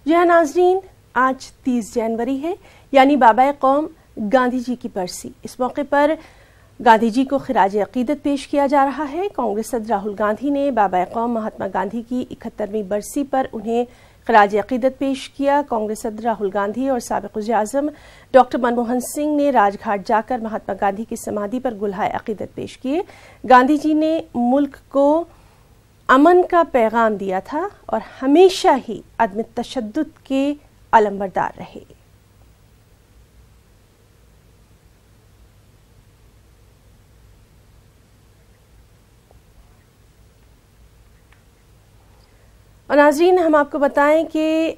जी हाँ नाज़रीन, आज 30 जनवरी है, यानी बाबा कौम गांधी जी की बरसी। इस मौके पर गांधी जी को खिराज अकीदत पेश किया जा रहा है। कांग्रेस सदर राहुल गांधी ने बाबा कौम महात्मा गांधी की 71वीं बरसी पर उन्हें खिराज अकीदत पेश किया। कांग्रेस सदर राहुल गांधी और साबिक़ वज़ीर-ए-आज़म डॉक्टर मनमोहन सिंह ने राजघाट जाकर महात्मा गांधी की समाधि पर गुलहाए अकीदत पेश किए। गांधी जी ने मुल्क को अमन का पैगाम दिया था और हमेशा ही अदम तशद्दुद के अलमबरदार रहे। और नाज़रीन, हम आपको बताएं कि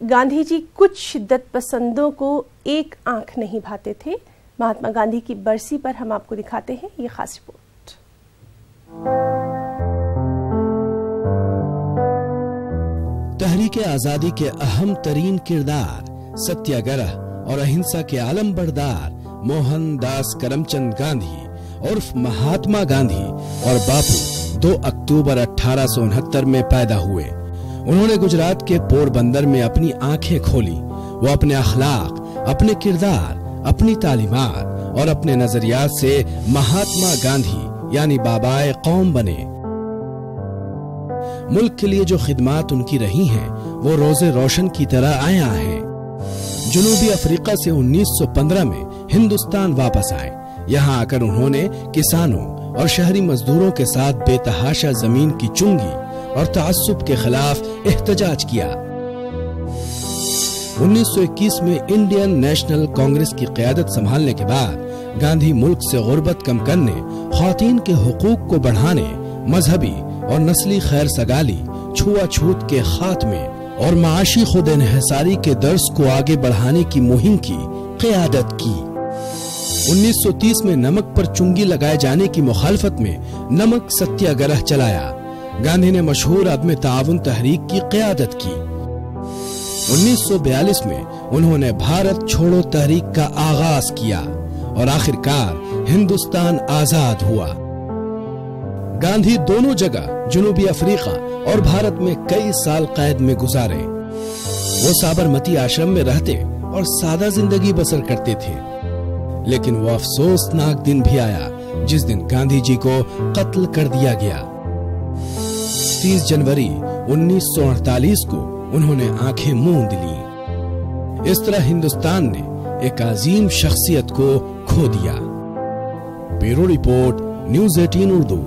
गांधी जी कुछ शिद्दत पसंदों को एक आंख नहीं भाते थे। महात्मा गांधी की बरसी पर हम आपको दिखाते हैं ये खास रिपोर्ट। तहरीक आजादी के अहम तरीन किरदार, सत्याग्रह और अहिंसा के आलमबरदार मोहनदास करमचंद गांधी उर्फ महात्मा गांधी और बापू 2 अक्टूबर 1869 में पैदा हुए। उन्होंने गुजरात के पोरबंदर में अपनी आंखें खोली। वो अपने अखलाक, अपने किरदार, अपनी तालीमात और अपने नजरियात से महात्मा गांधी यानी बाबाए कौम बने। मुल्क के लिए जो खिदमात उनकी रही हैं, वो रोजे रोशन की तरह आया है। जनूबी अफ्रीका से 1915 में हिंदुस्तान वापस आए। यहाँ आकर उन्होंने किसानों और शहरी मजदूरों के साथ बेतहाशा जमीन की चुंगी और तअस्सुब के खिलाफ एहतजाज किया। 1921 में इंडियन नेशनल कांग्रेस की क़यादत संभालने के बाद गांधी मुल्क से गुर्बत कम करने, ख़वातीन के हुकूक को बढ़ाने, मजहबी और नस्ली खैर सगाली, छुआछूत के खात्मे और माशी खुद इन्हिसारी के दर्स को आगे बढ़ाने की मुहिम की क़यादत की। 1930 में नमक पर चुंगी लगाए जाने की मुखालफत में नमक सत्याग्रह चलाया। गांधी ने मशहूर अदम ताउन तहरीक की क़यादत की। 1942 में उन्होंने भारत छोड़ो तहरीक का आगाज किया और आखिरकार हिंदुस्तान आजाद हुआ। गांधी दोनों जगह जनूबी अफ्रीका और भारत में कई साल कैद में गुजारे। वो साबरमती आश्रम में रहते और सादा जिंदगी बसर करते थे। लेकिन वो अफसोसनाक दिन भी आया जिस दिन गांधी जी को कत्ल कर दिया गया। 30 जनवरी 1948 को उन्होंने आंखें मूंद ली। इस तरह हिंदुस्तान ने एक अजीम शख्सियत को खो दिया। Bureau report, news 18 Urdu.